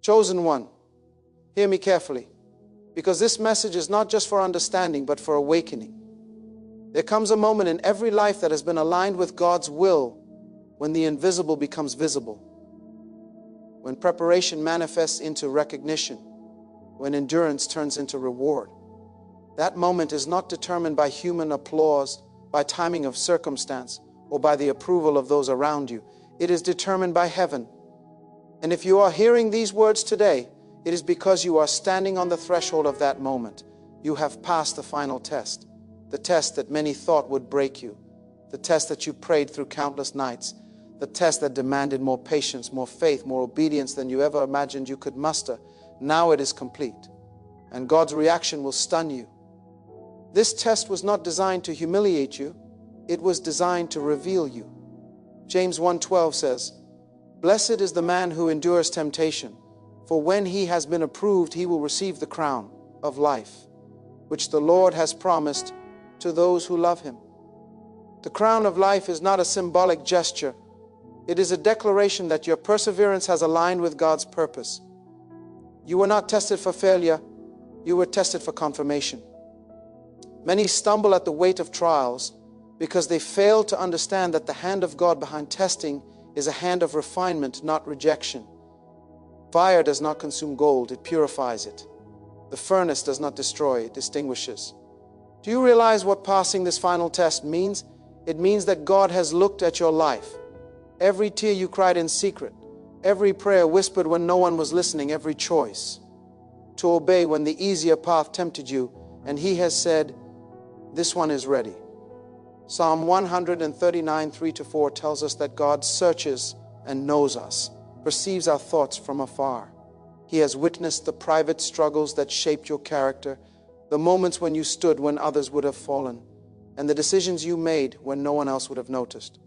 Chosen one, hear me carefully, because this message is not just for understanding, but for awakening. There comes a moment in every life that has been aligned with God's will when the invisible becomes visible, when preparation manifests into recognition, when endurance turns into reward. That moment is not determined by human applause, by timing of circumstance, or by the approval of those around you. It is determined by heaven. And if you are hearing these words today, it is because you are standing on the threshold of that moment. You have passed the final test, the test that many thought would break you, the test that you prayed through countless nights, the test that demanded more patience, more faith, more obedience than you ever imagined you could muster. Now it is complete, and God's reaction will stun you. This test was not designed to humiliate you. It was designed to reveal you. James 1:12 says, "Blessed is the man who endures temptation, for when he has been approved, he will receive the crown of life, which the Lord has promised to those who love him." The crown of life is not a symbolic gesture. It is a declaration that your perseverance has aligned with God's purpose. You were not tested for failure. You were tested for confirmation. Many stumble at the weight of trials because they fail to understand that the hand of God behind testing is a hand of refinement, not rejection. Fire does not consume gold, it purifies it. The furnace does not destroy, it distinguishes. Do you realize what passing this final test means? It means that God has looked at your life. Every tear you cried in secret, every prayer whispered when no one was listening, every choice to obey when the easier path tempted you, and He has said, "This one is ready." Psalm 139, 3-4 tells us that God searches and knows us, perceives our thoughts from afar. He has witnessed the private struggles that shaped your character, the moments when you stood when others would have fallen, and the decisions you made when no one else would have noticed.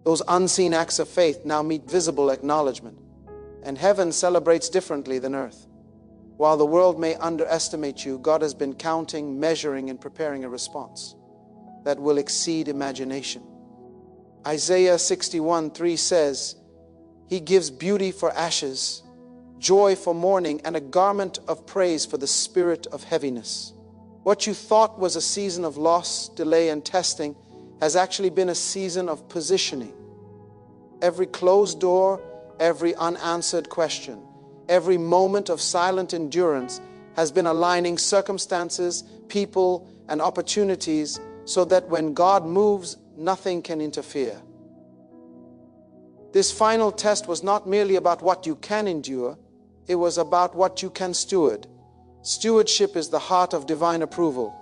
Those unseen acts of faith now meet visible acknowledgement, and heaven celebrates differently than earth. While the world may underestimate you, God has been counting, measuring, and preparing a response that will exceed imagination. Isaiah 61:3 says, "He gives beauty for ashes, joy for mourning, and a garment of praise for the spirit of heaviness." What you thought was a season of loss, delay, and testing has actually been a season of positioning. Every closed door, every unanswered question, every moment of silent endurance has been aligning circumstances, people, and opportunities so that when God moves, nothing can interfere. This final test was not merely about what you can endure, it was about what you can steward. Stewardship is the heart of divine approval.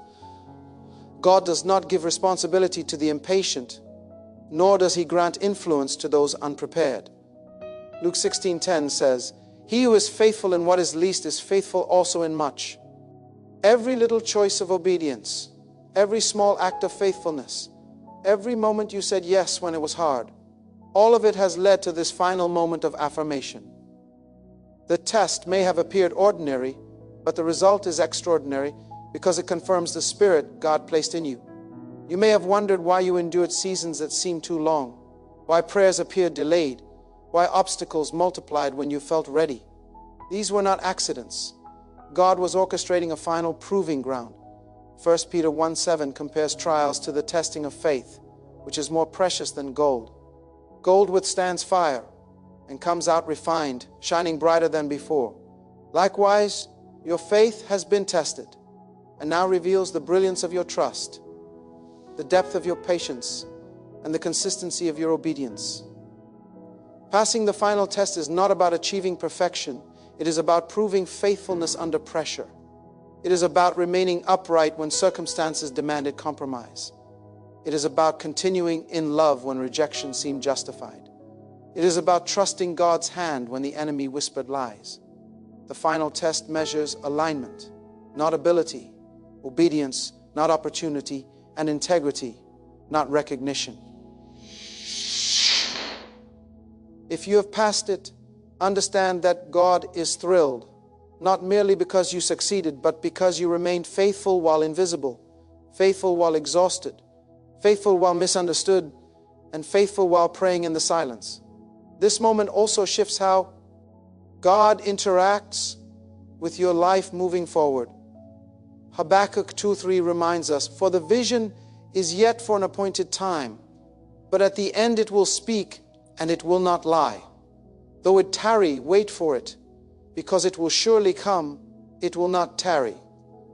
God does not give responsibility to the impatient, nor does He grant influence to those unprepared. Luke 16:10 says, "He who is faithful in what is least is faithful also in much." Every little choice of obedience, every small act of faithfulness, every moment you said yes when it was hard, all of it has led to this final moment of affirmation. The test may have appeared ordinary, but the result is extraordinary because it confirms the spirit God placed in you. You may have wondered why you endured seasons that seemed too long, why prayers appeared delayed, why obstacles multiplied when you felt ready. These were not accidents. God was orchestrating a final proving ground. 1 Peter 1:7 compares trials to the testing of faith, which is more precious than gold. Gold withstands fire and comes out refined, shining brighter than before. Likewise, your faith has been tested and now reveals the brilliance of your trust, the depth of your patience, and the consistency of your obedience. Passing the final test is not about achieving perfection. It is about proving faithfulness under pressure. It is about remaining upright when circumstances demanded compromise. It is about continuing in love when rejection seemed justified. It is about trusting God's hand when the enemy whispered lies. The final test measures alignment, not ability, obedience, not opportunity, and integrity, not recognition. If you have passed it, understand that God is thrilled, not merely because you succeeded, but because you remained faithful while invisible, faithful while exhausted, faithful while misunderstood, and faithful while praying in the silence. This moment also shifts how God interacts with your life moving forward. Habakkuk 2:3 reminds us, "For the vision is yet for an appointed time, but at the end it will speak, and it will not lie. Though it tarry, wait for it, because it will surely come, it will not tarry."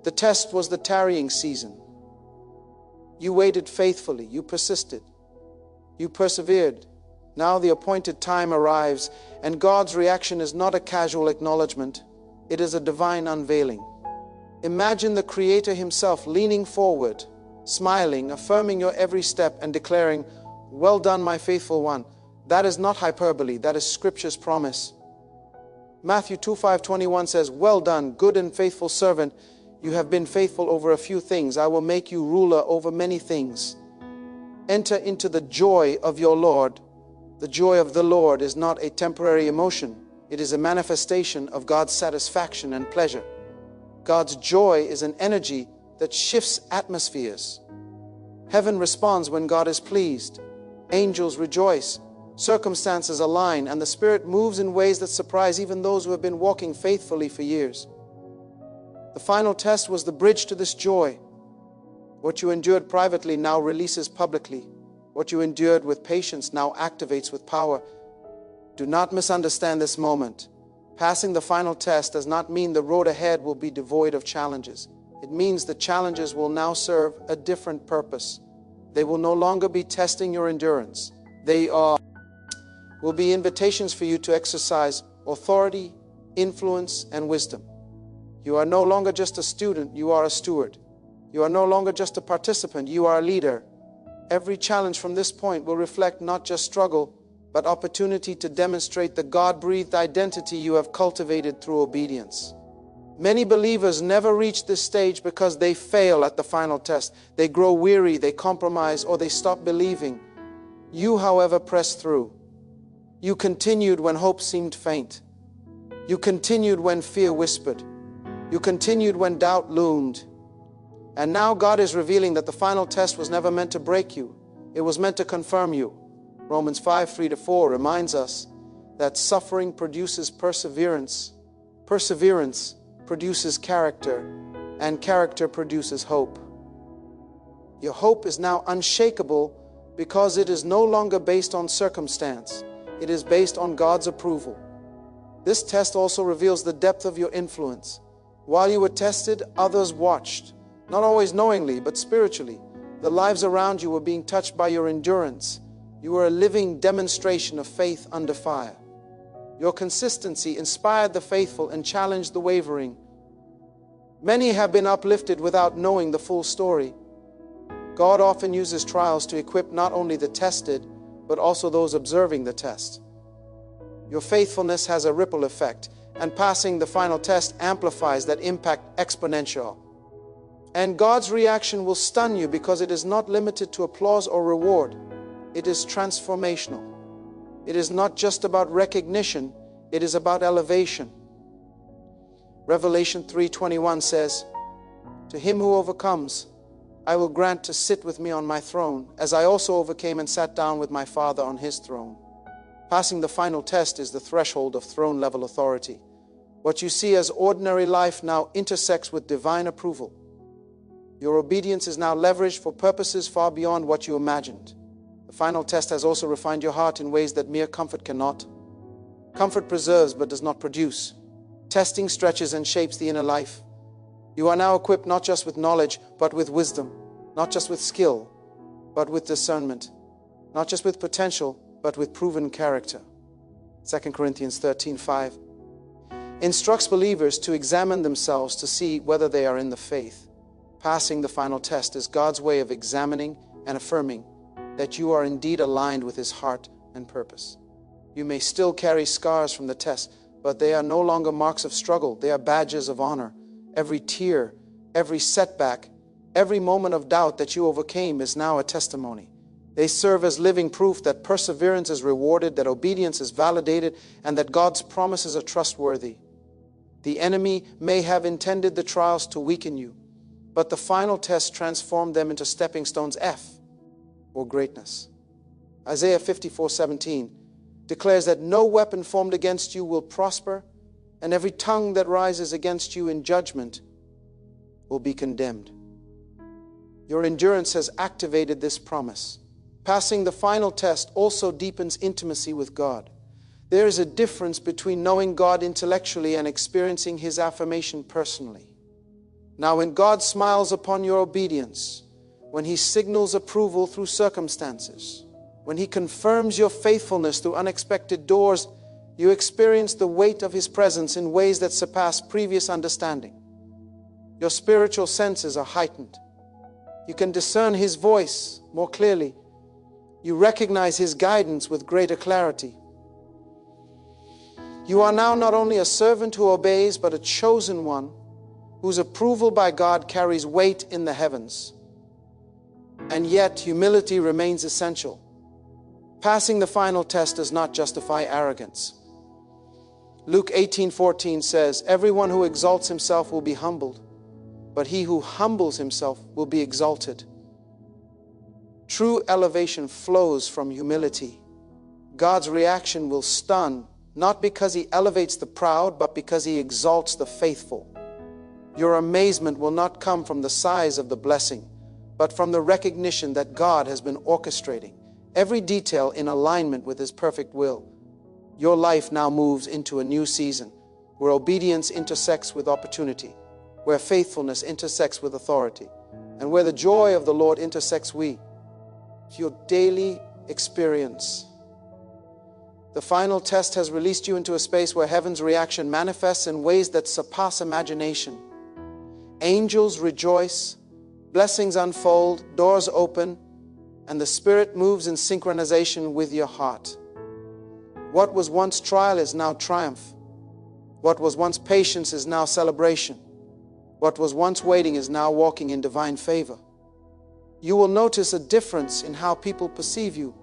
The test was the tarrying season. You waited faithfully, you persisted, you persevered. Now the appointed time arrives, and God's reaction is not a casual acknowledgement, it is a divine unveiling. Imagine the Creator Himself leaning forward, smiling, affirming your every step, and declaring, "Well done, my faithful one." That is not hyperbole, that is Scripture's promise. Matthew 2:5-21 says, "Well done, good and faithful servant. You have been faithful over a few things. I will make you ruler over many things. Enter into the joy of your Lord." The joy of the Lord is not a temporary emotion. It is a manifestation of God's satisfaction and pleasure. God's joy is an energy that shifts atmospheres. Heaven responds when God is pleased. Angels rejoice. Circumstances align, and the Spirit moves in ways that surprise even those who have been walking faithfully for years. The final test was the bridge to this joy. What you endured privately now releases publicly. What you endured with patience now activates with power. Do not misunderstand this moment. Passing the final test does not mean the road ahead will be devoid of challenges. It means the challenges will now serve a different purpose. They will no longer be testing your endurance. They will be invitations for you to exercise authority, influence, and wisdom. You are no longer just a student, you are a steward. You are no longer just a participant, you are a leader. Every challenge from this point will reflect not just struggle, but opportunity to demonstrate the God-breathed identity you have cultivated through obedience. Many believers never reach this stage because they fail at the final test. They grow weary, they compromise, or they stop believing. You, however, pressed through. You continued when hope seemed faint. You continued when fear whispered. You continued when doubt loomed. And now God is revealing that the final test was never meant to break you. It was meant to confirm you. Romans 5:3-4 reminds us that suffering produces perseverance. Perseverance produces character, and character produces hope. Your hope is now unshakable because it is no longer based on circumstance. It is based on God's approval. This test also reveals the depth of your influence. While you were tested, others watched, not always knowingly, but spiritually. The lives around you were being touched by your endurance. You were a living demonstration of faith under fire. Your consistency inspired the faithful and challenged the wavering. Many have been uplifted without knowing the full story. God often uses trials to equip not only the tested, but also those observing the test. Your faithfulness has a ripple effect, and passing the final test amplifies that impact exponential. And God's reaction will stun you because it is not limited to applause or reward. It is transformational. It is not just about recognition, it is about elevation. Revelation 3:21 says, "To him who overcomes, I will grant to sit with me on my throne, as I also overcame and sat down with my Father on his throne." Passing the final test is the threshold of throne-level authority. What you see as ordinary life now intersects with divine approval. Your obedience is now leveraged for purposes far beyond what you imagined. The final test has also refined your heart in ways that mere comfort cannot. Comfort preserves but does not produce. Testing stretches and shapes the inner life. You are now equipped not just with knowledge, but with wisdom. Not just with skill, but with discernment. Not just with potential, but with proven character. 2 Corinthians 13:5 instructs believers to examine themselves to see whether they are in the faith. Passing the final test is God's way of examining and affirming that you are indeed aligned with His heart and purpose. You may still carry scars from the test, but they are no longer marks of struggle. They are badges of honor. Every tear, every setback, every moment of doubt that you overcame is now a testimony. They serve as living proof that perseverance is rewarded, that obedience is validated, and that God's promises are trustworthy. The enemy may have intended the trials to weaken you, but the final test transformed them into stepping stones or greatness. Isaiah 54:17 declares that no weapon formed against you will prosper, and every tongue that rises against you in judgment will be condemned. Your endurance has activated this promise. Passing the final test also deepens intimacy with God. There is a difference between knowing God intellectually and experiencing His affirmation personally. Now, when God smiles upon your obedience, when He signals approval through circumstances, when He confirms your faithfulness through unexpected doors, you experience the weight of His presence in ways that surpass previous understanding. Your spiritual senses are heightened. You can discern His voice more clearly. You recognize His guidance with greater clarity. You are now not only a servant who obeys, but a chosen one whose approval by God carries weight in the heavens. And yet, humility remains essential. Passing the final test does not justify arrogance. Luke 18:14 says, "Everyone who exalts himself will be humbled, but he who humbles himself will be exalted." True elevation flows from humility. God's reaction will stun, not because He elevates the proud, but because He exalts the faithful. Your amazement will not come from the size of the blessing, but from the recognition that God has been orchestrating every detail in alignment with His perfect will. Your life now moves into a new season where obedience intersects with opportunity, where faithfulness intersects with authority, and where the joy of the Lord intersects with your daily experience. The final test has released you into a space where heaven's reaction manifests in ways that surpass imagination. Angels rejoice, blessings unfold, doors open, and the Spirit moves in synchronization with your heart. What was once trial is now triumph. What was once patience is now celebration. What was once waiting is now walking in divine favor. You will notice a difference in how people perceive you.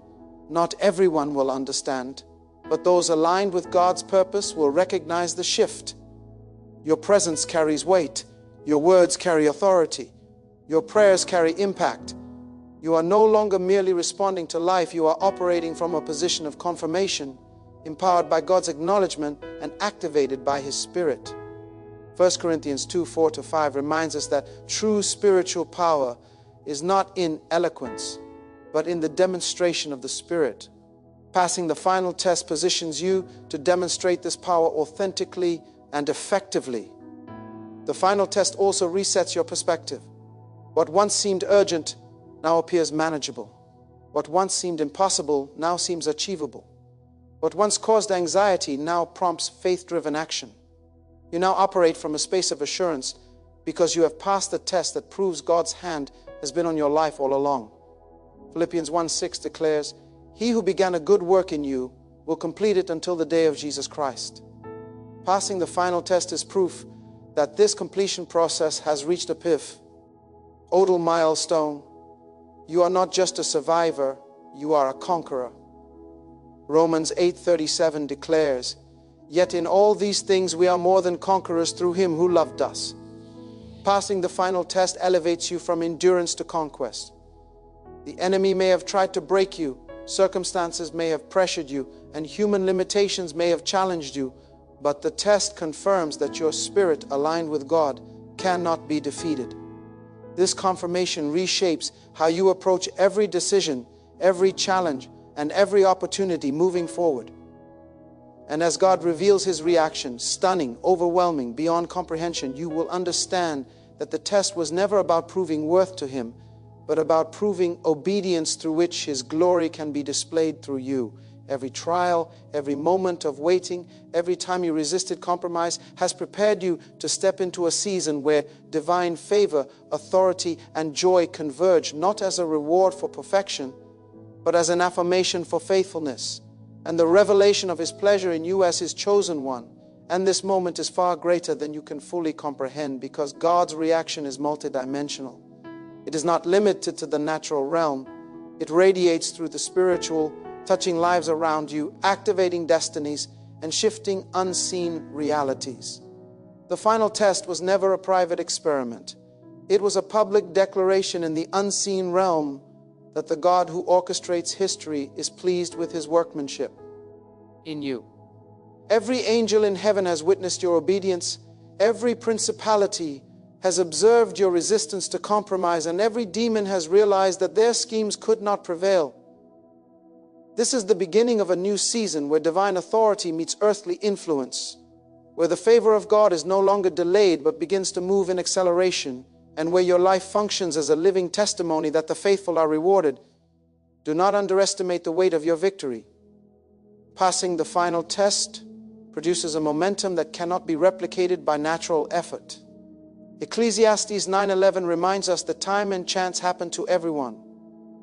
Not everyone will understand, but those aligned with God's purpose will recognize the shift. Your presence carries weight. Your words carry authority. Your prayers carry impact. You are no longer merely responding to life. You are operating from a position of confirmation, empowered by God's acknowledgement and activated by His Spirit. 1 Corinthians 2:4-5 reminds us that true spiritual power is not in eloquence, but in the demonstration of the Spirit. Passing the final test positions you to demonstrate this power authentically and effectively. The final test also resets your perspective. What once seemed urgent now appears manageable. What once seemed impossible now seems achievable. What once caused anxiety now prompts faith-driven action. You now operate from a space of assurance because you have passed the test that proves God's hand has been on your life all along. Philippians 1:6 declares, "He who began a good work in you will complete it until the day of Jesus Christ." Passing the final test is proof that this completion process has reached a pivotal milestone. You are not just a survivor, you are a conqueror. Romans 8:37 declares, "Yet in all these things we are more than conquerors through Him who loved us." Passing the final test elevates you from endurance to conquest. The enemy may have tried to break you, circumstances may have pressured you, and human limitations may have challenged you, but the test confirms that your spirit, aligned with God, cannot be defeated. This confirmation reshapes how you approach every decision, every challenge, and every opportunity moving forward. And as God reveals His reaction, stunning, overwhelming, beyond comprehension, you will understand that the test was never about proving worth to Him, but about proving obedience through which His glory can be displayed through you. Every trial, every moment of waiting, every time you resisted compromise has prepared you to step into a season where divine favor, authority, and joy converge, not as a reward for perfection, but as an affirmation for faithfulness and the revelation of His pleasure in you as His chosen one. And this moment is far greater than you can fully comprehend because God's reaction is multidimensional. It is not limited to the natural realm. It radiates through the spiritual, touching lives around you, activating destinies, and shifting unseen realities. The final test was never a private experiment. It was a public declaration in the unseen realm that the God who orchestrates history is pleased with His workmanship in you. Every angel in heaven has witnessed your obedience. Every principality has observed your resistance to compromise, and every demon has realized that their schemes could not prevail. This is the beginning of a new season where divine authority meets earthly influence, where the favor of God is no longer delayed but begins to move in acceleration, and where your life functions as a living testimony that the faithful are rewarded. Do not underestimate the weight of your victory. Passing the final test produces a momentum that cannot be replicated by natural effort. Ecclesiastes 9:11 reminds us that time and chance happen to everyone.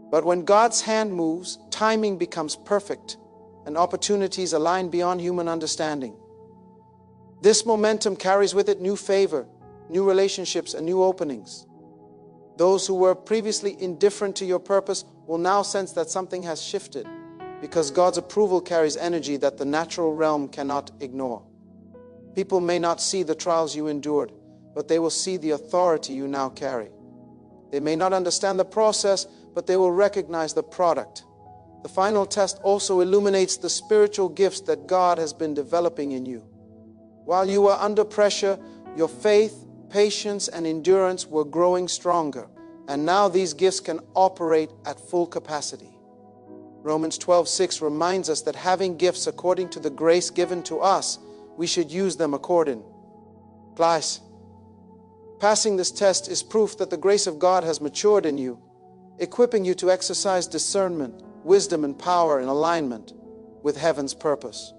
But when God's hand moves, timing becomes perfect and opportunities align beyond human understanding. This momentum carries with it new favor, new relationships, and new openings. Those who were previously indifferent to your purpose will now sense that something has shifted, because God's approval carries energy that the natural realm cannot ignore. People may not see the trials you endured, but they will see the authority you now carry. They may not understand the process, but they will recognize the product. The final test also illuminates the spiritual gifts that God has been developing in you. While you were under pressure, your faith, patience, and endurance were growing stronger, and now these gifts can operate at full capacity. Romans 12:6 reminds us that having gifts according to the grace given to us, we should use them according. Class, passing this test is proof that the grace of God has matured in you, equipping you to exercise discernment, wisdom, and power in alignment with heaven's purpose.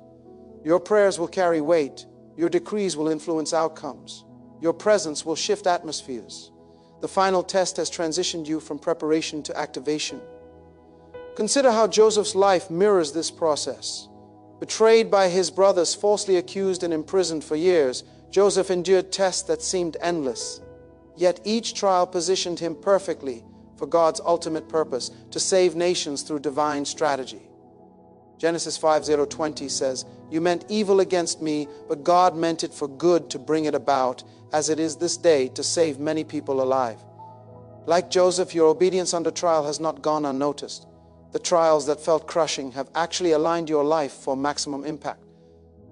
Your prayers will carry weight. Your decrees will influence outcomes. Your presence will shift atmospheres. The final test has transitioned you from preparation to activation. Consider how Joseph's life mirrors this process. Betrayed by his brothers, falsely accused and imprisoned for years, Joseph endured tests that seemed endless. Yet each trial positioned him perfectly for God's ultimate purpose, to save nations through divine strategy. Genesis 5:20 says, "You meant evil against me, but God meant it for good to bring it about, as it is this day, to save many people alive." Like Joseph, your obedience under trial has not gone unnoticed. The trials that felt crushing have actually aligned your life for maximum impact.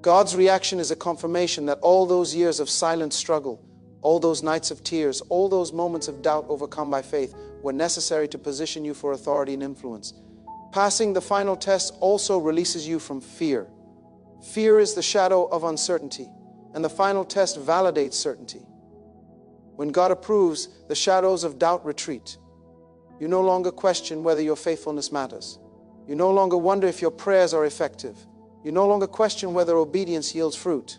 God's reaction is a confirmation that all those years of silent struggle, all those nights of tears, all those moments of doubt overcome by faith were necessary to position you for authority and influence. Passing the final test also releases you from fear. Fear is the shadow of uncertainty, and the final test validates certainty. When God approves, the shadows of doubt retreat. You no longer question whether your faithfulness matters. You no longer wonder if your prayers are effective. You no longer question whether obedience yields fruit.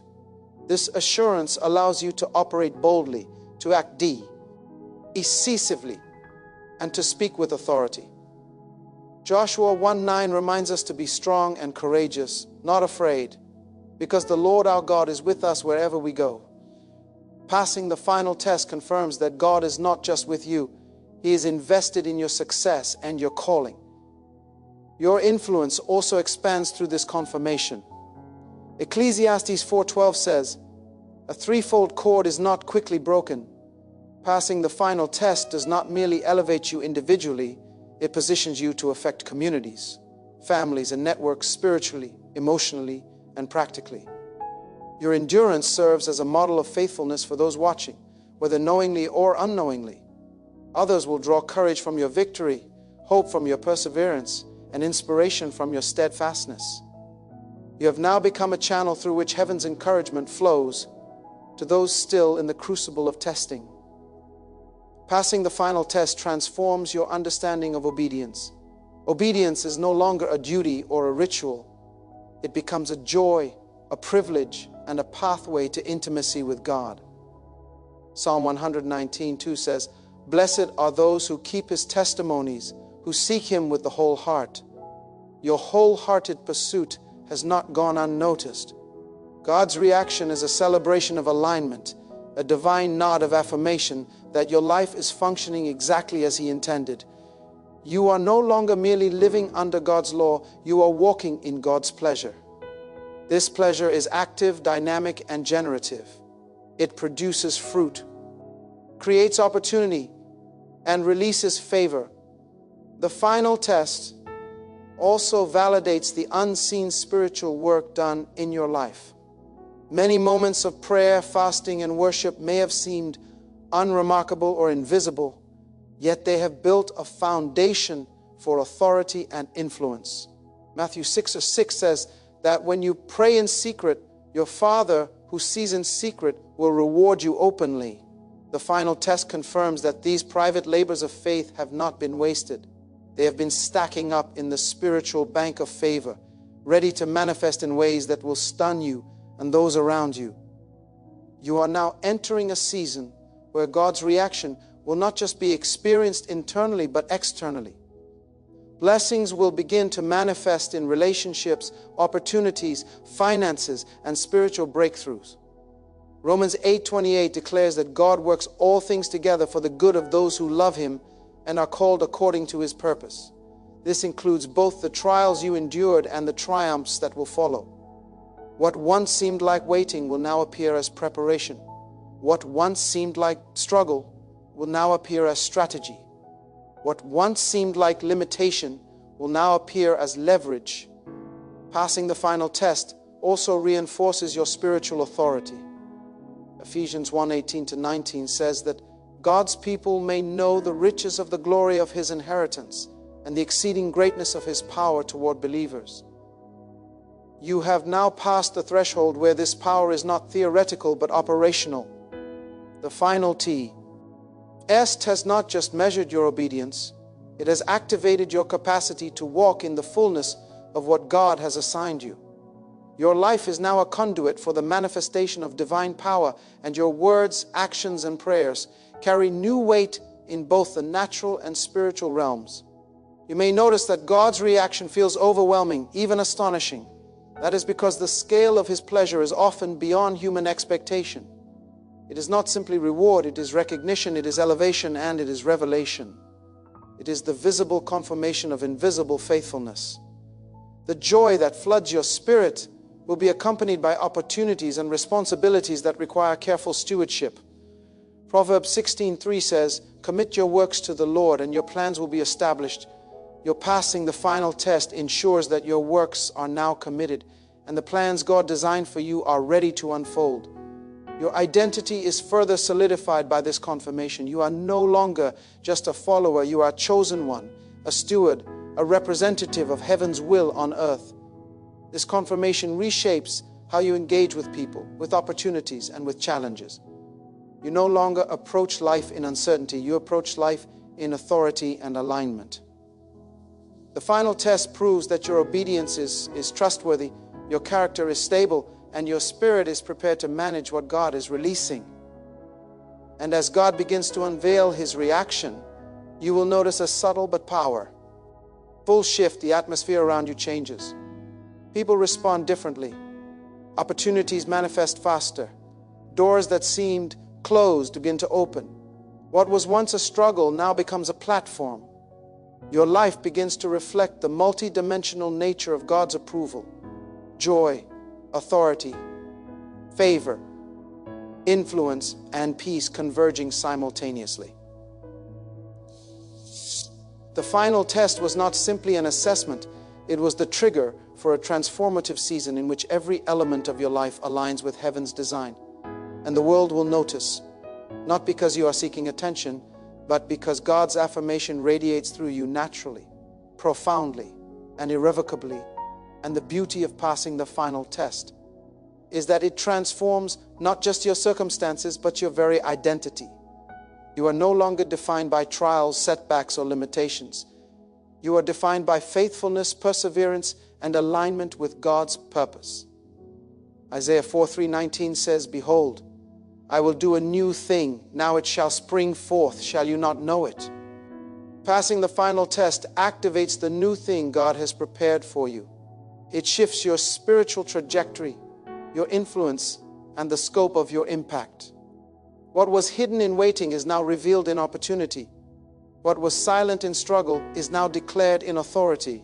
This assurance allows you to operate boldly, to act decisively, and to speak with authority. Joshua 1:9 reminds us to be strong and courageous, not afraid, because the Lord our God is with us wherever we go. Passing the final test confirms that God is not just with you, He is invested in your success and your calling. Your influence also expands through this confirmation. Ecclesiastes 4:12 says, "A threefold cord is not quickly broken." Passing the final test does not merely elevate you individually, it positions you to affect communities, families, and networks spiritually, emotionally, and practically. Your endurance serves as a model of faithfulness for those watching, whether knowingly or unknowingly. Others will draw courage from your victory, hope from your perseverance, and inspiration from your steadfastness. You have now become a channel through which heaven's encouragement flows to those still in the crucible of testing. Passing the final test transforms your understanding of obedience. Obedience is no longer a duty or a ritual. It becomes a joy, a privilege, and a pathway to intimacy with God. Psalm 119:2 says, "Blessed are those who keep His testimonies, who seek Him with the whole heart." Your wholehearted pursuit has not gone unnoticed. God's reaction is a celebration of alignment, a divine nod of affirmation that your life is functioning exactly as He intended. You are no longer merely living under God's law, you are walking in God's pleasure. This pleasure is active, dynamic, and generative. It produces fruit, creates opportunity, and releases favor. The final test also validates the unseen spiritual work done in your life. Many moments of prayer, fasting, and worship may have seemed unremarkable or invisible, yet they have built a foundation for authority and influence. Matthew 6:6 says that when you pray in secret, your Father who sees in secret will reward you openly. The final test confirms that these private labors of faith have not been wasted. They have been stacking up in the spiritual bank of favor, ready to manifest in ways that will stun you and those around you. You are now entering a season where God's reaction will not just be experienced internally, but externally. Blessings will begin to manifest in relationships, opportunities, finances, and spiritual breakthroughs. Romans 8:28 declares that God works all things together for the good of those who love Him and are called according to His purpose. This includes both the trials you endured and the triumphs that will follow. What once seemed like waiting will now appear as preparation. What once seemed like struggle will now appear as strategy. What once seemed like limitation will now appear as leverage. Passing the final test also reinforces your spiritual authority. Ephesians 1:18-19 says that God's people may know the riches of the glory of His inheritance and the exceeding greatness of His power toward believers. You have now passed the threshold where this power is not theoretical but operational. The final T. Est has not just measured your obedience, it has activated your capacity to walk in the fullness of what God has assigned you. Your life is now a conduit for the manifestation of divine power, and your words, actions, and prayers carry new weight in both the natural and spiritual realms. You may notice that God's reaction feels overwhelming, even astonishing. That is because the scale of His pleasure is often beyond human expectation. It is not simply reward, it is recognition, it is elevation, and it is revelation. It is the visible confirmation of invisible faithfulness. The joy that floods your spirit will be accompanied by opportunities and responsibilities that require careful stewardship. Proverbs 16:3 says, "Commit your works to the Lord, and your plans will be established." Your passing the final test ensures that your works are now committed, and the plans God designed for you are ready to unfold. Your identity is further solidified by this confirmation. You are no longer just a follower, you are a chosen one, a steward, a representative of heaven's will on earth. This confirmation reshapes how you engage with people, with opportunities, and with challenges. You no longer approach life in uncertainty, you approach life in authority and alignment. The final test proves that your obedience is trustworthy, your character is stable, and your spirit is prepared to manage what God is releasing. And as God begins to unveil His reaction, you will notice a subtle but powerful shift. The atmosphere around you changes. People respond differently. Opportunities manifest faster. Doors that seemed closed begin to open. What was once a struggle now becomes a platform. Your life begins to reflect the multidimensional nature of God's approval, joy, authority, favor, influence, and peace converging simultaneously. The final test was not simply an assessment, it was the trigger for a transformative season in which every element of your life aligns with heaven's design. And the world will notice, not because you are seeking attention, but because God's affirmation radiates through you naturally, profoundly, and irrevocably. And the beauty of passing the final test is that it transforms not just your circumstances, but your very identity. You are no longer defined by trials, setbacks, or limitations. You are defined by faithfulness, perseverance, and alignment with God's purpose. Isaiah 4:3-19 says, "Behold, I will do a new thing. Now it shall spring forth. Shall you not know it?" Passing the final test activates the new thing God has prepared for you. It shifts your spiritual trajectory, your influence, and the scope of your impact. What was hidden in waiting is now revealed in opportunity. What was silent in struggle is now declared in authority.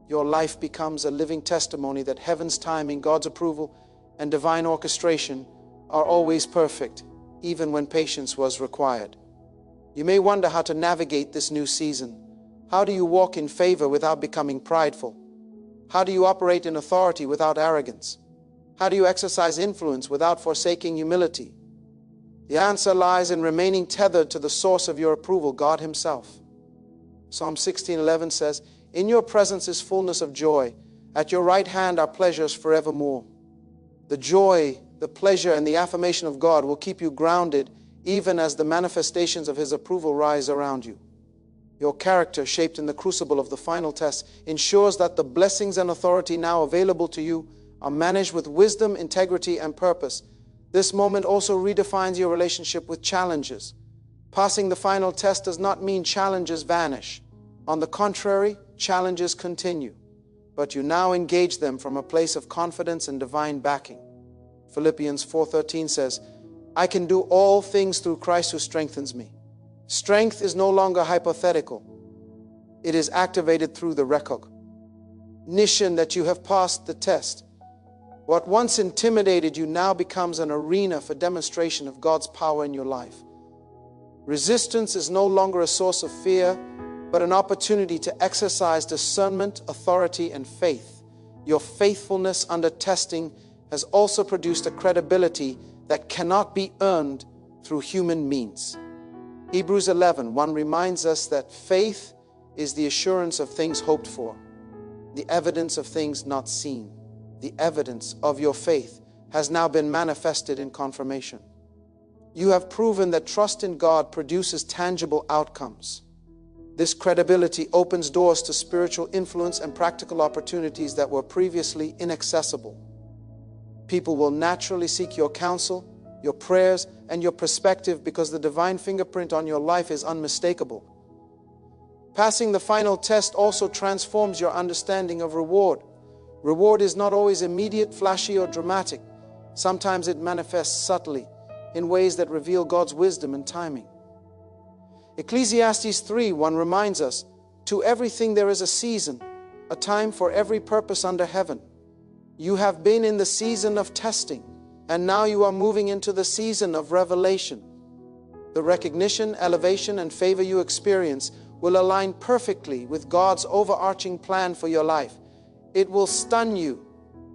Your life becomes a living testimony that heaven's timing, God's approval, and divine orchestration are always perfect, even when patience was required. You may wonder how to navigate this new season. How do you walk in favor without becoming prideful? How do you operate in authority without arrogance? How do you exercise influence without forsaking humility? The answer lies in remaining tethered to the source of your approval, God Himself. Psalm 16:11 says, "In your presence is fullness of joy. At your right hand are pleasures forevermore." The joy, the pleasure, and the affirmation of God will keep you grounded even as the manifestations of His approval rise around you. Your character, shaped in the crucible of the final test, ensures that the blessings and authority now available to you are managed with wisdom, integrity, and purpose. This moment also redefines your relationship with challenges. Passing the final test does not mean challenges vanish. On the contrary, challenges continue, but you now engage them from a place of confidence and divine backing. Philippians 4:13 says, "I can do all things through Christ who strengthens me." Strength is no longer hypothetical. It is activated through the recognition that you have passed the test. What once intimidated you now becomes an arena for demonstration of God's power in your life. Resistance is no longer a source of fear, but an opportunity to exercise discernment, authority, and faith. Your faithfulness under testing has also produced a credibility that cannot be earned through human means. Hebrews 11:1 reminds us that faith is the assurance of things hoped for, the evidence of things not seen. The evidence of your faith has now been manifested in confirmation. You have proven that trust in God produces tangible outcomes. This credibility opens doors to spiritual influence and practical opportunities that were previously inaccessible. People will naturally seek your counsel, your prayers, and your perspective because the divine fingerprint on your life is unmistakable. Passing the final test also transforms your understanding of reward. Reward is not always immediate, flashy, or dramatic. Sometimes it manifests subtly in ways that reveal God's wisdom and timing. Ecclesiastes 3:1 reminds us, "To everything there is a season, a time for every purpose under heaven." You have been in the season of testing, and now you are moving into the season of revelation. The recognition, elevation, and favor you experience will align perfectly with God's overarching plan for your life. It will stun you,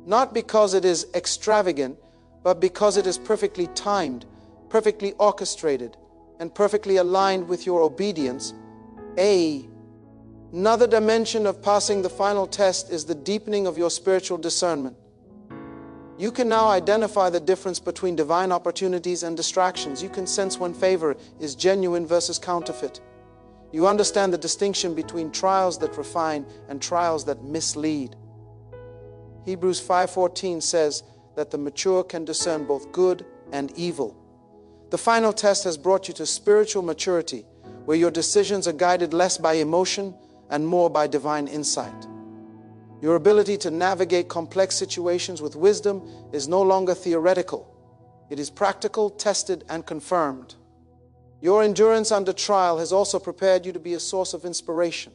not because it is extravagant, but because it is perfectly timed, perfectly orchestrated, and perfectly aligned with your obedience. Another dimension of passing the final test is the deepening of your spiritual discernment. You can now identify the difference between divine opportunities and distractions. You can sense when favor is genuine versus counterfeit. You understand the distinction between trials that refine and trials that mislead. Hebrews 5:14 says that the mature can discern both good and evil. The final test has brought you to spiritual maturity, where your decisions are guided less by emotion and more by divine insight. Your ability to navigate complex situations with wisdom is no longer theoretical. It is practical, tested, and confirmed. Your endurance under trial has also prepared you to be a source of inspiration.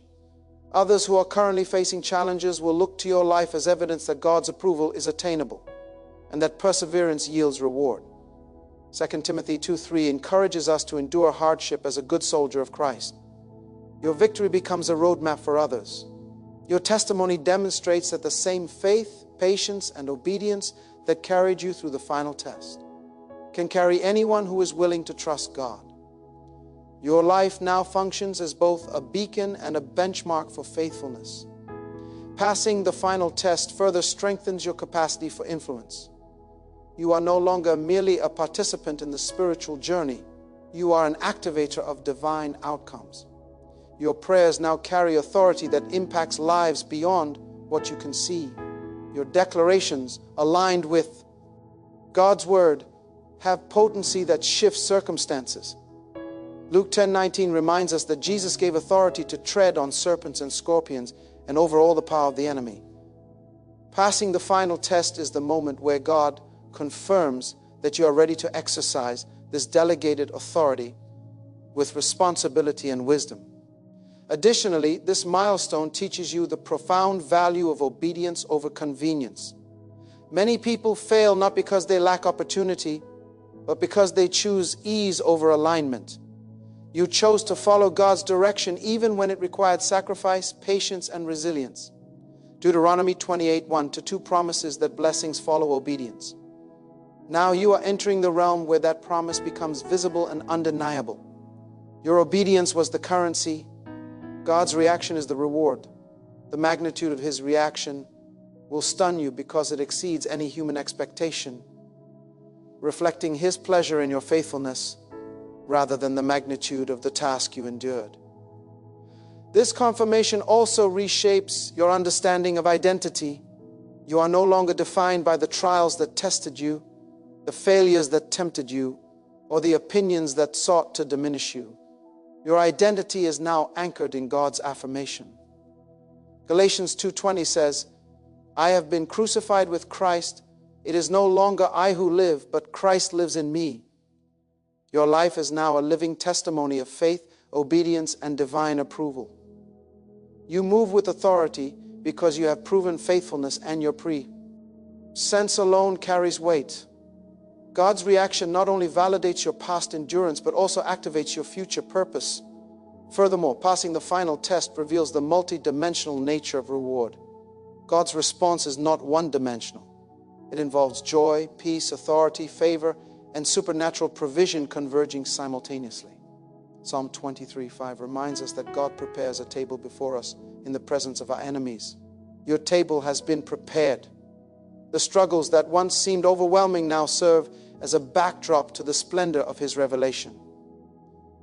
Others who are currently facing challenges will look to your life as evidence that God's approval is attainable and that perseverance yields reward. 2 Timothy 2:3 encourages us to endure hardship as a good soldier of Christ. Your victory becomes a roadmap for others. Your testimony demonstrates that the same faith, patience, and obedience that carried you through the final test can carry anyone who is willing to trust God. Your life now functions as both a beacon and a benchmark for faithfulness. Passing the final test further strengthens your capacity for influence. You are no longer merely a participant in the spiritual journey. You are an activator of divine outcomes. Your prayers now carry authority that impacts lives beyond what you can see. Your declarations, aligned with God's word, have potency that shifts circumstances. Luke 10:19 reminds us that Jesus gave authority to tread on serpents and scorpions and over all the power of the enemy. Passing the final test is the moment where God confirms that you are ready to exercise this delegated authority with responsibility and wisdom. Additionally, this milestone teaches you the profound value of obedience over convenience. Many people fail not because they lack opportunity, but because they choose ease over alignment. You chose to follow God's direction even when it required sacrifice, patience, and resilience. Deuteronomy 28:1-2 promises that blessings follow obedience. Now you are entering the realm where that promise becomes visible and undeniable. Your obedience was the currency. God's reaction is the reward. The magnitude of His reaction will stun you because it exceeds any human expectation, reflecting His pleasure in your faithfulness rather than the magnitude of the task you endured. This confirmation also reshapes your understanding of identity. You are no longer defined by the trials that tested you, the failures that tempted you, or the opinions that sought to diminish you. Your identity is now anchored in God's affirmation. Galatians 2:20 says, I have been crucified with Christ. It is no longer I who live, but Christ lives in me. Your life is now a living testimony of faith, obedience, and divine approval. You move with authority because you have proven faithfulness, and your sense alone carries weight. God's reaction not only validates your past endurance, but also activates your future purpose. Furthermore, passing the final test reveals the multi-dimensional nature of reward. God's response is not one-dimensional. It involves joy, peace, authority, favor, and supernatural provision converging simultaneously. Psalm 23:5 reminds us that God prepares a table before us in the presence of our enemies. Your table has been prepared. The struggles that once seemed overwhelming now serve as a backdrop to the splendor of His revelation.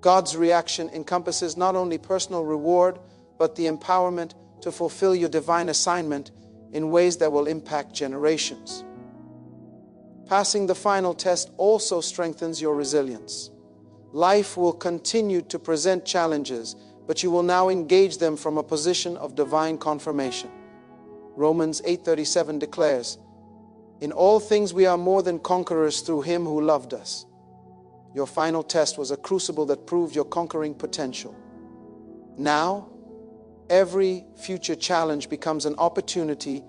God's reaction encompasses not only personal reward, but the empowerment to fulfill your divine assignment in ways that will impact generations. Passing the final test also strengthens your resilience. Life will continue to present challenges, but you will now engage them from a position of divine confirmation. Romans 8:37 declares, in all things we are more than conquerors through Him who loved us. Your final test was a crucible that proved your conquering potential. Now, every future challenge becomes an opportunity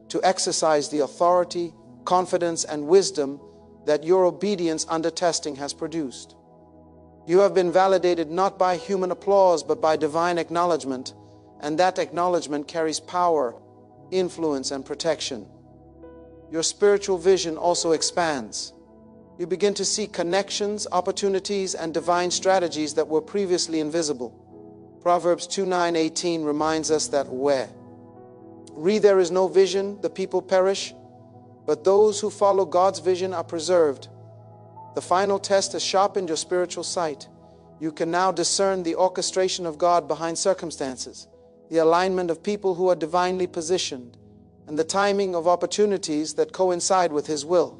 to exercise the authority, confidence, and wisdom that your obedience under testing has produced. You have been validated not by human applause, but by divine acknowledgement, and that acknowledgement carries power, influence, and protection. Your spiritual vision also expands. You begin to see connections, opportunities, and divine strategies that were previously invisible. Proverbs 2:9-18 reminds us that where there is no vision, the people perish, but those who follow God's vision are preserved. The final test has sharpened your spiritual sight. You can now discern the orchestration of God behind circumstances, the alignment of people who are divinely positioned, and the timing of opportunities that coincide with His will.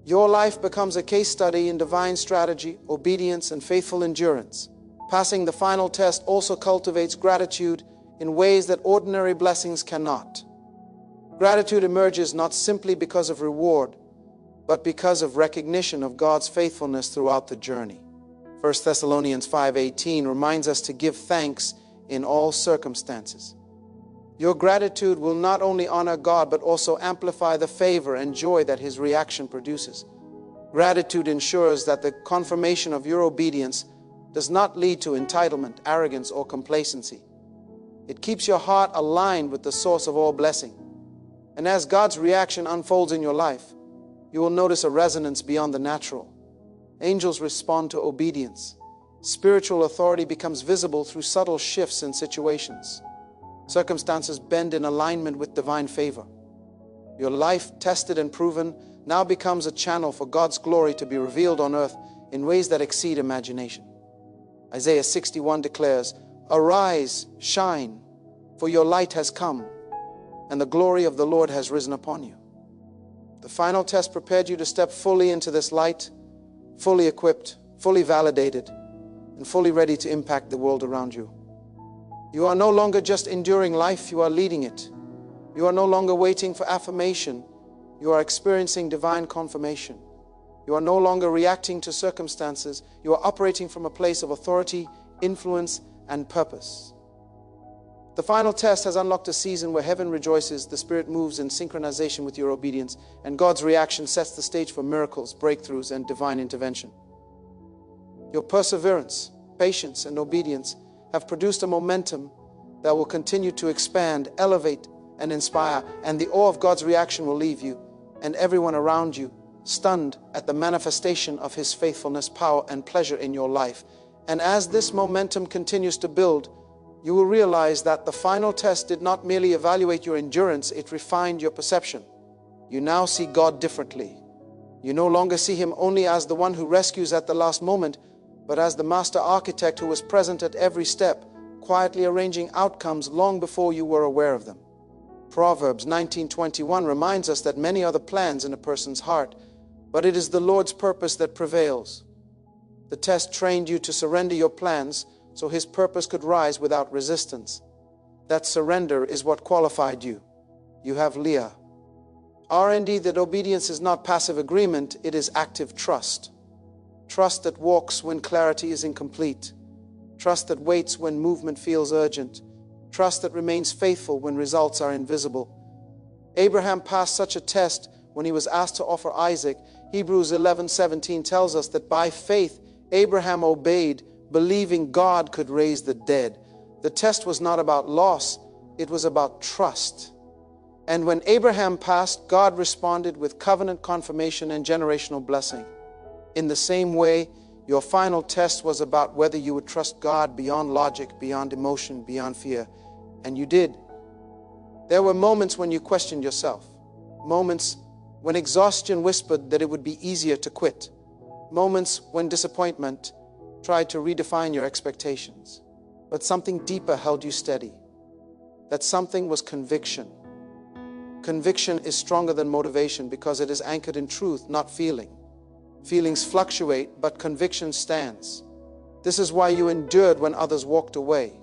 Your life becomes a case study in divine strategy, obedience, and faithful endurance. Passing the final test also cultivates gratitude in ways that ordinary blessings cannot. Gratitude emerges not simply because of reward, but because of recognition of God's faithfulness throughout the journey. 1 Thessalonians 5:18 reminds us to give thanks in all circumstances. Your gratitude will not only honor God, but also amplify the favor and joy that His reaction produces. Gratitude ensures that the confirmation of your obedience does not lead to entitlement, arrogance, or complacency. It keeps your heart aligned with the source of all blessing. And as God's reaction unfolds in your life, you will notice a resonance beyond the natural. Angels respond to obedience. Spiritual authority becomes visible through subtle shifts in situations. Circumstances bend in alignment with divine favor. Your life, tested and proven, now becomes a channel for God's glory to be revealed on earth in ways that exceed imagination. Isaiah 61 declares, arise, shine, for your light has come, and the glory of the Lord has risen upon you. The final test prepared you to step fully into this light, fully equipped, fully validated, and fully ready to impact the world around you. You are no longer just enduring life, you are leading it. You are no longer waiting for affirmation, you are experiencing divine confirmation. You are no longer reacting to circumstances, you are operating from a place of authority, influence, and purpose. The final test has unlocked a season where heaven rejoices, the Spirit moves in synchronization with your obedience, and God's reaction sets the stage for miracles, breakthroughs, and divine intervention. Your perseverance, patience, and obedience have produced a momentum that will continue to expand, elevate, and inspire, and the awe of God's reaction will leave you and everyone around you stunned at the manifestation of His faithfulness, power, and pleasure in your life. And as this momentum continues to build, you will realize that the final test did not merely evaluate your endurance, it refined your perception. You now see God differently. You no longer see Him only as the one who rescues at the last moment, but as the master architect who was present at every step, quietly arranging outcomes long before you were aware of them. Proverbs 19:21 reminds us that many are the plans in a person's heart, but it is the Lord's purpose that prevails. The test trained you to surrender your plans so His purpose could rise without resistance. That surrender is what qualified you. You have Leah. R&D, that obedience is not passive agreement, it is active trust. Trust that walks when clarity is incomplete. Trust that waits when movement feels urgent. Trust that remains faithful when results are invisible. Abraham passed such a test when he was asked to offer Isaac. Hebrews 11:17 tells us that by faith Abraham obeyed, believing God could raise the dead. The test was not about loss, it was about trust. And when Abraham passed, God responded with covenant confirmation and generational blessing. In the same way, your final test was about whether you would trust God beyond logic, beyond emotion, beyond fear. And you did. There were moments when you questioned yourself. Moments when exhaustion whispered that it would be easier to quit. Moments when disappointment tried to redefine your expectations. But something deeper held you steady. That something was conviction. Conviction is stronger than motivation because it is anchored in truth, not feeling. Feelings fluctuate, but conviction stands. This is why you endured when others walked away.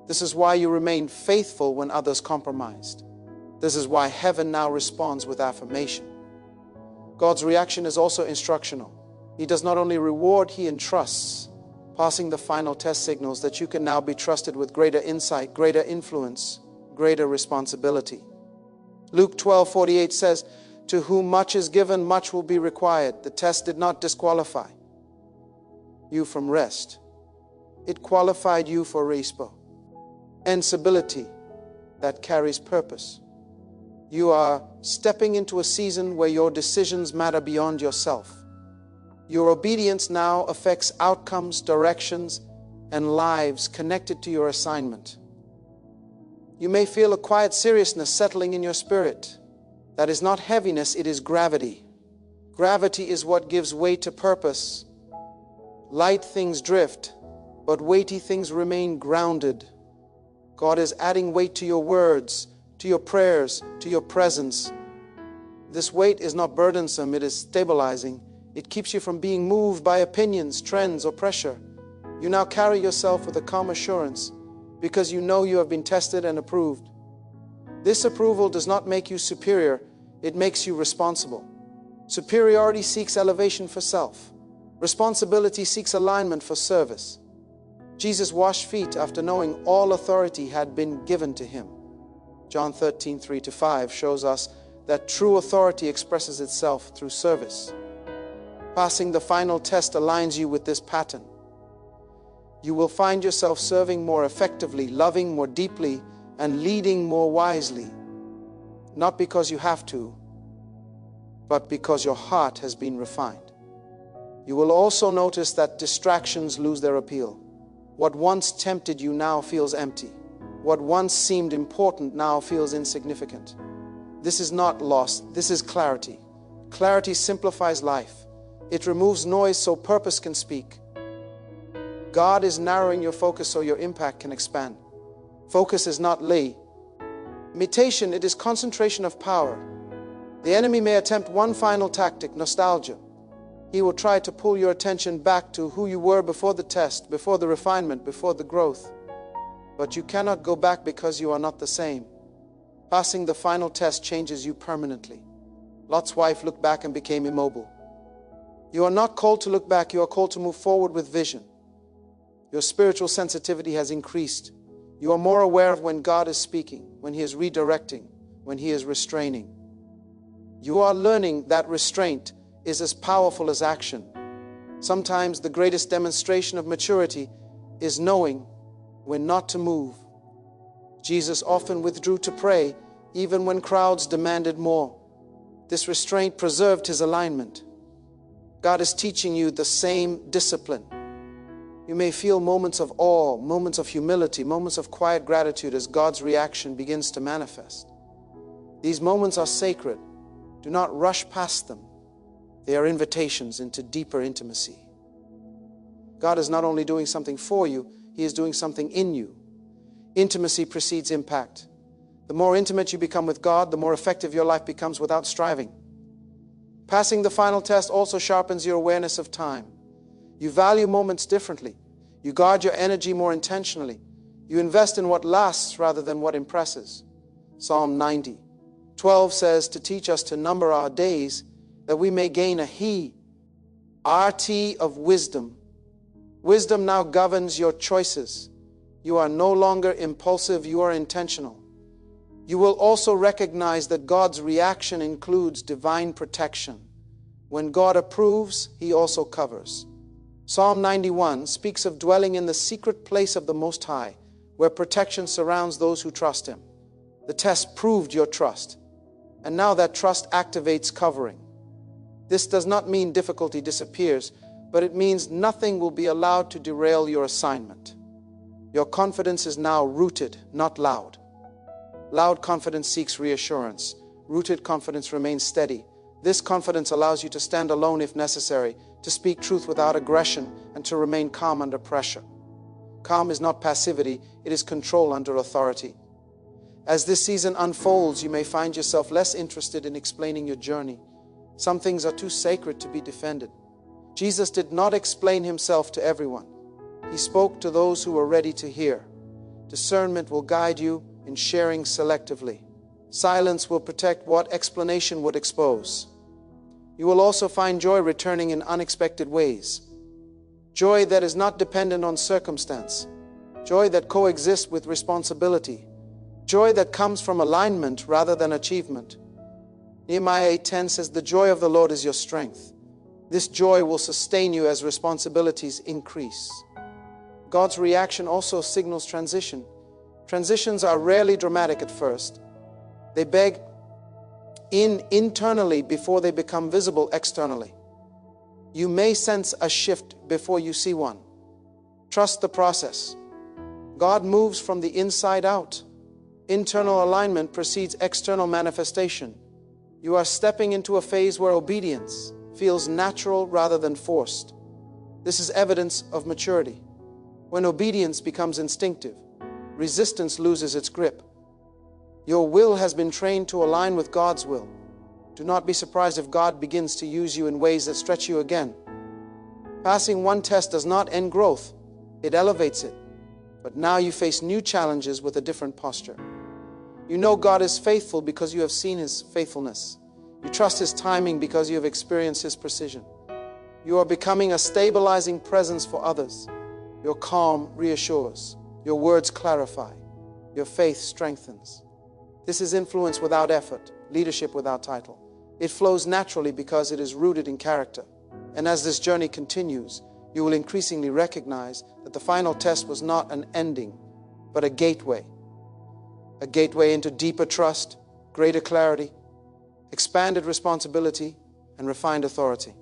This is why you remained faithful when others compromised. This is why heaven now responds with affirmation. God's reaction is also instructional. He does not only reward, He entrusts. Passing the final test signals that you can now be trusted with greater insight, greater influence, greater responsibility. Luke 12:48 says, "To whom much is given, much will be required." The test did not disqualify you from rest. It qualified you for respo and stability that carries purpose. You are stepping into a season where your decisions matter beyond yourself. Your obedience now affects outcomes, directions, and lives connected to your assignment. You may feel a quiet seriousness settling in your spirit. That is not heaviness, it is gravity. Gravity is what gives weight to purpose. Light things drift, but weighty things remain grounded. God is adding weight to your words, to your prayers, to your presence. This weight is not burdensome, it is stabilizing. It keeps you from being moved by opinions, trends, or pressure. You now carry yourself with a calm assurance because you know you have been tested and approved. This approval does not make you superior, it makes you responsible. Superiority seeks elevation for self. Responsibility seeks alignment for service. Jesus washed feet after knowing all authority had been given to Him. John 13:3-5 shows us that true authority expresses itself through service. Passing the final test aligns you with this pattern. You will find yourself serving more effectively, loving more deeply, and leading more wisely. Not because you have to, but because your heart has been refined. You will also notice that distractions lose their appeal. What once tempted you now feels empty. What once seemed important now feels insignificant. This is not loss, this is clarity. Clarity simplifies life. It removes noise so purpose can speak. God is narrowing your focus so your impact can expand. Focus is not limitation, it is concentration of power. The enemy may attempt one final tactic, nostalgia. He will try to pull your attention back to who you were before the test, before the refinement, before the growth. But you cannot go back because you are not the same. Passing the final test changes you permanently. Lot's wife looked back and became immobile. You are not called to look back, you are called to move forward with vision. Your spiritual sensitivity has increased. You are more aware of when God is speaking, when He is redirecting, when He is restraining. You are learning that restraint is as powerful as action. Sometimes the greatest demonstration of maturity is knowing when not to move. Jesus often withdrew to pray, even when crowds demanded more. This restraint preserved his alignment. God is teaching you the same discipline. You may feel moments of awe, moments of humility, moments of quiet gratitude as God's reaction begins to manifest. These moments are sacred. Do not rush past them. They are invitations into deeper intimacy. God is not only doing something for you, He is doing something in you. Intimacy precedes impact. The more intimate you become with God, the more effective your life becomes without striving. Passing the final test also sharpens your awareness of time. You value moments differently. You guard your energy more intentionally. You invest in what lasts rather than what impresses. Psalm 90:12 says to teach us to number our days that we may gain a RT of wisdom. Wisdom now governs your choices. You are no longer impulsive, you are intentional. You will also recognize that God's reaction includes divine protection. When God approves, He also covers. Psalm 91 speaks of dwelling in the secret place of the Most High, where protection surrounds those who trust Him. The test proved your trust, and now that trust activates covering. This does not mean difficulty disappears, but it means nothing will be allowed to derail your assignment. Your confidence is now rooted, not loud. Loud confidence seeks reassurance. Rooted confidence remains steady. This confidence allows you to stand alone if necessary, to speak truth without aggression, and to remain calm under pressure. Calm is not passivity, it is control under authority. As this season unfolds, you may find yourself less interested in explaining your journey. Some things are too sacred to be defended. Jesus did not explain Himself to everyone. He spoke to those who were ready to hear. Discernment will guide you in sharing selectively. Silence will protect what explanation would expose. You will also find joy returning in unexpected ways. Joy that is not dependent on circumstance. Joy that coexists with responsibility. Joy that comes from alignment rather than achievement. Nehemiah 8:10 says, "The joy of the Lord is your strength." This joy will sustain you as responsibilities increase. God's reaction also signals transition. Transitions are rarely dramatic at first. They beg internally before they become visible externally. You may sense a shift before you see one. Trust the process. God moves from the inside out. Internal alignment precedes external manifestation. You are stepping into a phase where obedience feels natural rather than forced. This is evidence of maturity. When obedience becomes instinctive, resistance loses its grip. Your will has been trained to align with God's will. Do not be surprised if God begins to use you in ways that stretch you again. Passing one test does not end growth, it elevates it. But now you face new challenges with a different posture. You know God is faithful because you have seen His faithfulness. You trust His timing because you have experienced His precision. You are becoming a stabilizing presence for others. Your calm reassures. Your words clarify. Your faith strengthens. This is influence without effort, leadership without title. It flows naturally because it is rooted in character. And as this journey continues, you will increasingly recognize that the final test was not an ending, but a gateway. A gateway into deeper trust, greater clarity, expanded responsibility, and refined authority.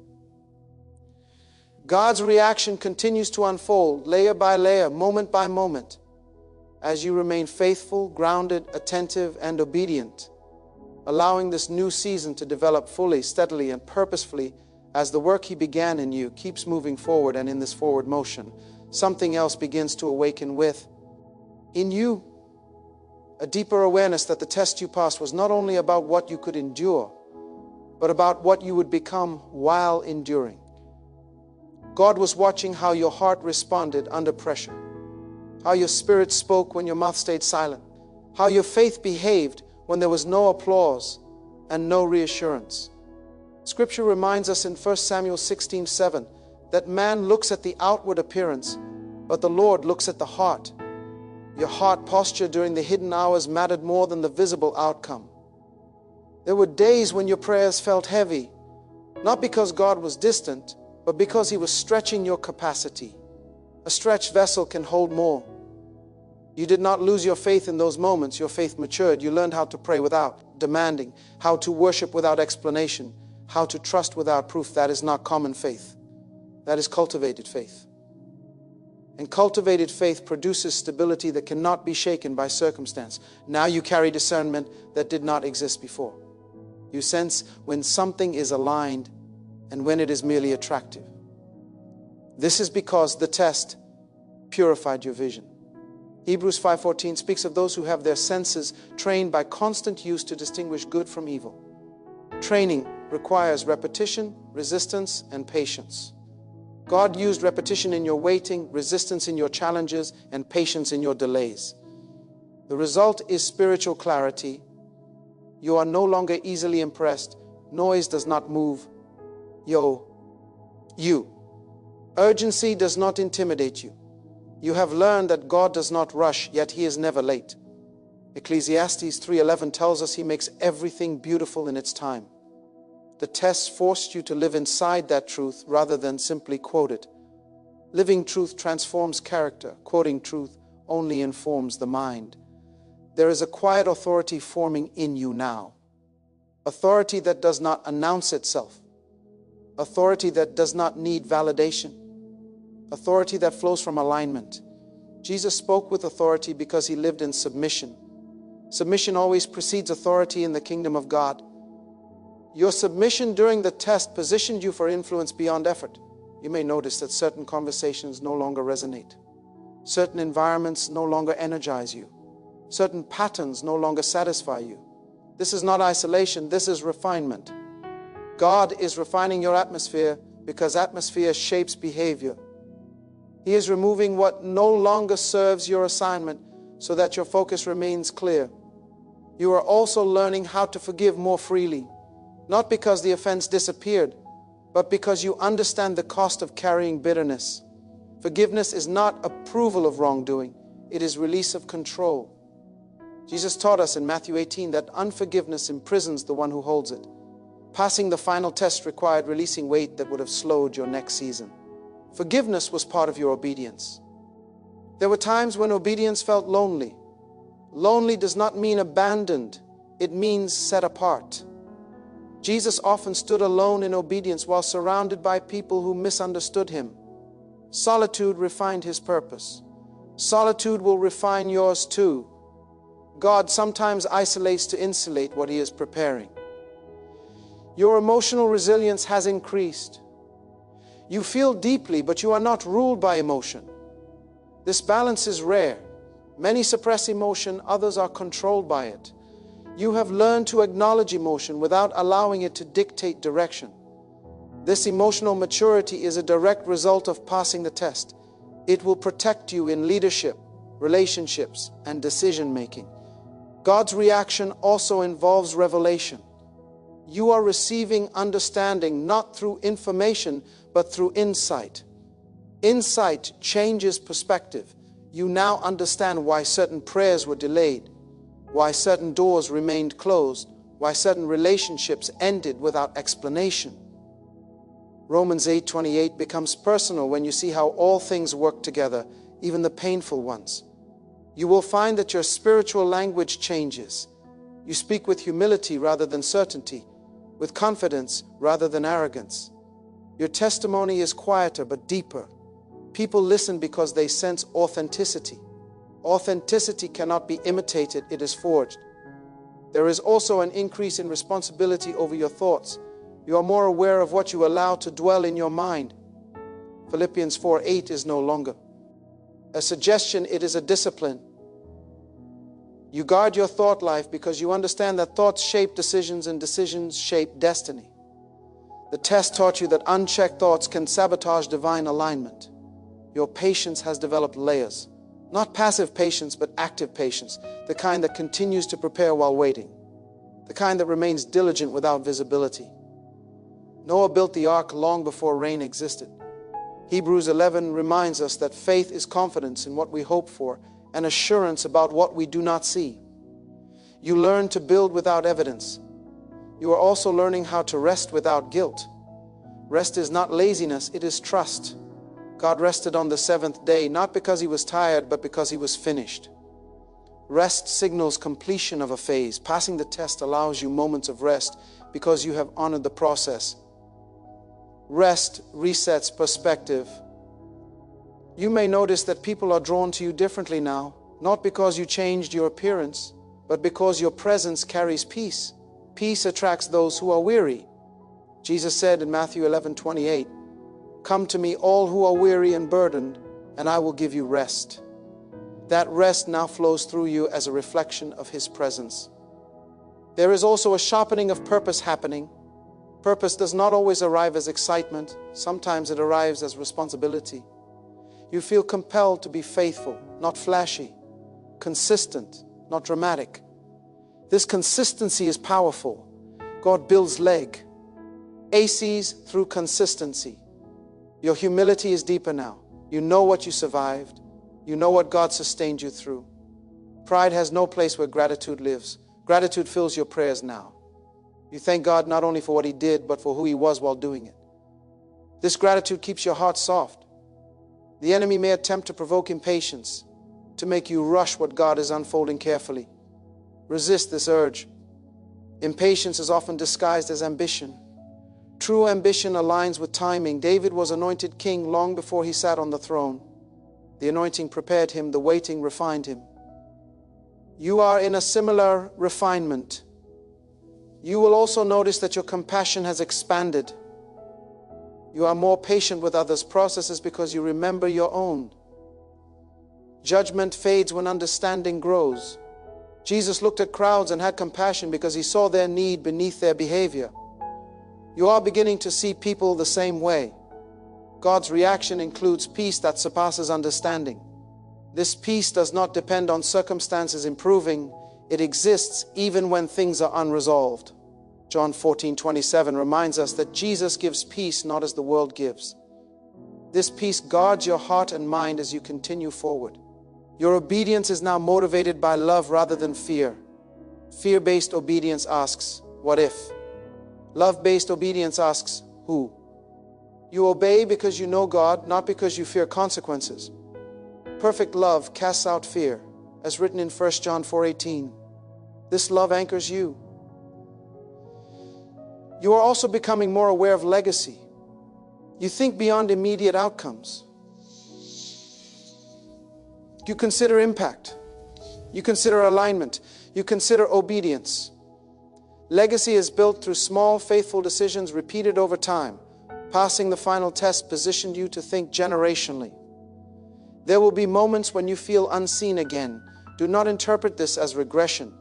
God's reaction continues to unfold layer by layer, moment by moment, as you remain faithful, grounded, attentive, and obedient, allowing this new season to develop fully, steadily, and purposefully as the work He began in you keeps moving forward. And in this forward motion, something else begins to awaken in you. A deeper awareness that the test you passed was not only about what you could endure, but about what you would become while enduring. God was watching how your heart responded under pressure, how your spirit spoke when your mouth stayed silent, how your faith behaved when there was no applause and no reassurance. Scripture reminds us in 1 Samuel 16:7 that man looks at the outward appearance, but the Lord looks at the heart. Your heart posture during the hidden hours mattered more than the visible outcome. There were days when your prayers felt heavy, not because God was distant, but because He was stretching your capacity. A stretched vessel can hold more. You did not lose your faith in those moments. Your faith matured. You learned how to pray without demanding, how to worship without explanation, how to trust without proof. That is not common faith. That is cultivated faith. And cultivated faith produces stability that cannot be shaken by circumstance. Now you carry discernment that did not exist before. You sense when something is aligned and when it is merely attractive. This is because the test purified your vision. Hebrews 5:14 speaks of those who have their senses trained by constant use to distinguish good from evil. Training requires repetition, resistance, and patience. God used repetition in your waiting, resistance in your challenges, and patience in your delays. The result is spiritual clarity. You are no longer easily impressed. Noise does not move you. Urgency does not intimidate you. You have learned that God does not rush, yet He is never late. Ecclesiastes 3:11 tells us He makes everything beautiful in its time. The test forced you to live inside that truth rather than simply quote it. Living truth transforms character. Quoting truth only informs the mind. There is a quiet authority forming in you now. Authority that does not announce itself. Authority that does not need validation. Authority that flows from alignment. Jesus spoke with authority because He lived in submission. Submission always precedes authority in the kingdom of God. Your submission during the test positioned you for influence beyond effort. You may notice that certain conversations no longer resonate. Certain environments no longer energize you. Certain patterns no longer satisfy you. This is not isolation, this is refinement. God is refining your atmosphere because atmosphere shapes behavior. He is removing what no longer serves your assignment so that your focus remains clear. You are also learning how to forgive more freely, not because the offense disappeared, but because you understand the cost of carrying bitterness. Forgiveness is not approval of wrongdoing, it is release of control. Jesus taught us in Matthew 18 that unforgiveness imprisons the one who holds it. Passing the final test required releasing weight that would have slowed your next season. Forgiveness was part of your obedience. There were times when obedience felt lonely. Lonely does not mean abandoned, it means set apart. Jesus often stood alone in obedience while surrounded by people who misunderstood Him. Solitude refined His purpose. Solitude will refine yours too. God sometimes isolates to insulate what He is preparing. Your emotional resilience has increased. You feel deeply, but you are not ruled by emotion. This balance is rare. Many suppress emotion, others are controlled by it. You have learned to acknowledge emotion without allowing it to dictate direction. This emotional maturity is a direct result of passing the test. It will protect you in leadership, relationships, and decision-making. God's reaction also involves revelation. You are receiving understanding not through information, but through insight. Insight changes perspective. You now understand why certain prayers were delayed, why certain doors remained closed, why certain relationships ended without explanation. Romans 8:28 becomes personal when you see how all things work together, even the painful ones. You will find that your spiritual language changes. You speak with humility rather than certainty, with confidence rather than arrogance. Your testimony is quieter but deeper. People listen because they sense authenticity. Authenticity cannot be imitated, it is forged. There is also an increase in responsibility over your thoughts. You are more aware of what you allow to dwell in your mind. Philippians 4:8 is no longer a suggestion, it is a discipline. You guard your thought life because you understand that thoughts shape decisions and decisions shape destiny. The test taught you that unchecked thoughts can sabotage divine alignment. Your patience has developed layers. Not passive patience, but active patience. The kind that continues to prepare while waiting. The kind that remains diligent without visibility. Noah built the ark long before rain existed. Hebrews 11 reminds us that faith is confidence in what we hope for and assurance about what we do not see. You learn to build without evidence. You are also learning how to rest without guilt. Rest is not laziness, it is trust. God rested on the seventh day, not because he was tired, but because he was finished. Rest signals completion of a phase. Passing the test allows you moments of rest because you have honored the process. Rest resets perspective. You may notice that people are drawn to you differently now, not because you changed your appearance, but because your presence carries peace. Peace attracts those who are weary. Jesus said in Matthew 11:28, "Come to me, all who are weary and burdened, and I will give you rest." That rest now flows through you as a reflection of his presence. There is also a sharpening of purpose happening. Purpose does not always arrive as excitement. Sometimes it arrives as responsibility. You feel compelled to be faithful, not flashy, consistent, not dramatic. This consistency is powerful. God builds leg. ACs through consistency. Your humility is deeper now. You know what you survived. You know what God sustained you through. Pride has no place where gratitude lives. Gratitude fills your prayers now. You thank God not only for what he did, but for who he was while doing it. This gratitude keeps your heart soft. The enemy may attempt to provoke impatience, to make you rush what God is unfolding carefully. Resist this urge. Impatience is often disguised as ambition. True ambition aligns with timing. David was anointed king long before he sat on the throne. The anointing prepared him, the waiting refined him. You are in a similar refinement. You will also notice that your compassion has expanded. You are more patient with others' processes because you remember your own. Judgment fades when understanding grows. Jesus looked at crowds and had compassion because he saw their need beneath their behavior. You are beginning to see people the same way. God's reaction includes peace that surpasses understanding. This peace does not depend on circumstances improving. It exists even when things are unresolved. John 14:27 reminds us that Jesus gives peace not as the world gives. This peace guards your heart and mind as you continue forward. Your obedience is now motivated by love rather than fear. Fear-based obedience asks, "What if?" Love-based obedience asks, "Who?" You obey because you know God, not because you fear consequences. Perfect love casts out fear, as written in 1 John 4:18. This love anchors you. You are also becoming more aware of legacy. You think beyond immediate outcomes. You consider impact. You consider alignment. You consider obedience. Legacy is built through small, faithful decisions repeated over time. Passing the final test positioned you to think generationally. There will be moments when you feel unseen again. Do not interpret this as regression.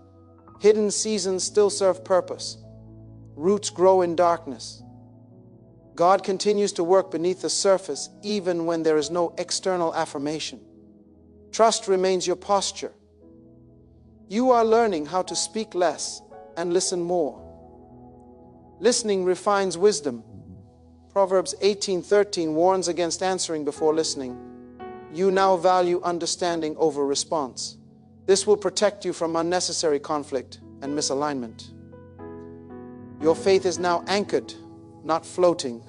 Hidden seasons still serve purpose. Roots grow in darkness. God continues to work beneath the surface even when there is no external affirmation. Trust remains your posture. You are learning how to speak less and listen more. Listening refines wisdom. Proverbs 18:13 warns against answering before listening. You now value understanding over response. This will protect you from unnecessary conflict and misalignment. Your faith is now anchored, not floating.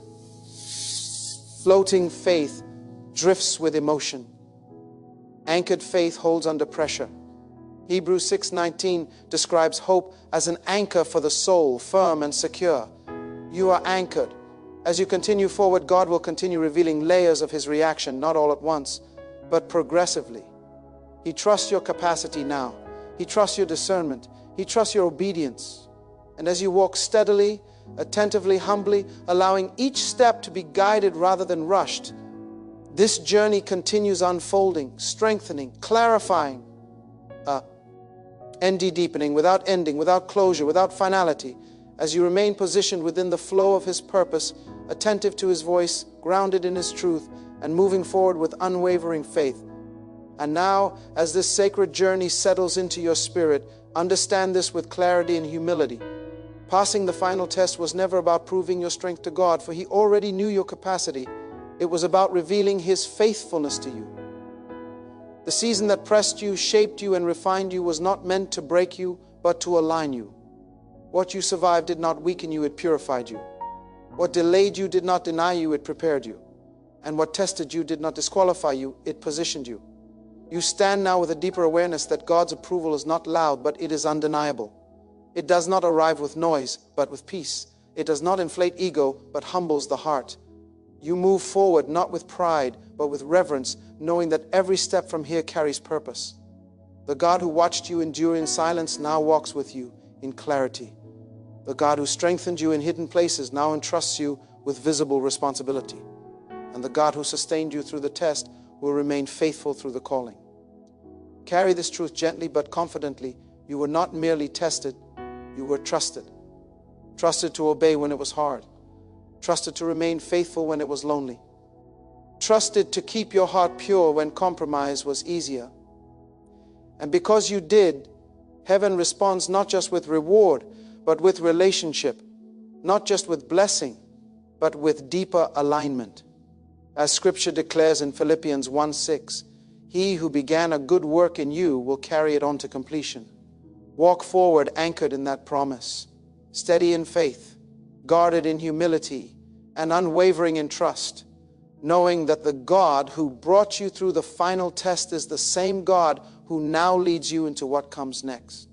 Floating faith drifts with emotion. Anchored faith holds under pressure. Hebrews 6:19 describes hope as an anchor for the soul, firm and secure. You are anchored. As you continue forward, God will continue revealing layers of his reaction, not all at once, but progressively. He trusts your capacity now. He trusts your discernment. He trusts your obedience. And as you walk steadily, attentively, humbly, allowing each step to be guided rather than rushed, this journey continues unfolding, strengthening, clarifying, ND deepening, without ending, without closure, without finality, as you remain positioned within the flow of his purpose, attentive to his voice, grounded in his truth, and moving forward with unwavering faith. And now, as this sacred journey settles into your spirit, understand this with clarity and humility. Passing the final test was never about proving your strength to God, for he already knew your capacity. It was about revealing his faithfulness to you. The season that pressed you, shaped you, and refined you was not meant to break you, but to align you. What you survived did not weaken you, it purified you. What delayed you did not deny you, it prepared you. And what tested you did not disqualify you, it positioned you. You stand now with a deeper awareness that God's approval is not loud, but it is undeniable. It does not arrive with noise, but with peace. It does not inflate ego, but humbles the heart. You move forward not with pride, but with reverence, knowing that every step from here carries purpose. The God who watched you endure in silence now walks with you in clarity. The God who strengthened you in hidden places now entrusts you with visible responsibility. And the God who sustained you through the test will remain faithful through the calling. Carry this truth gently but confidently. You were not merely tested, you were trusted. Trusted to obey when it was hard. Trusted to remain faithful when it was lonely. Trusted to keep your heart pure when compromise was easier. And because you did, heaven responds not just with reward, but with relationship. Not just with blessing, but with deeper alignment. As Scripture declares in Philippians 1:6, he who began a good work in you will carry it on to completion. Walk forward anchored in that promise, steady in faith, guarded in humility, and unwavering in trust, knowing that the God who brought you through the final test is the same God who now leads you into what comes next.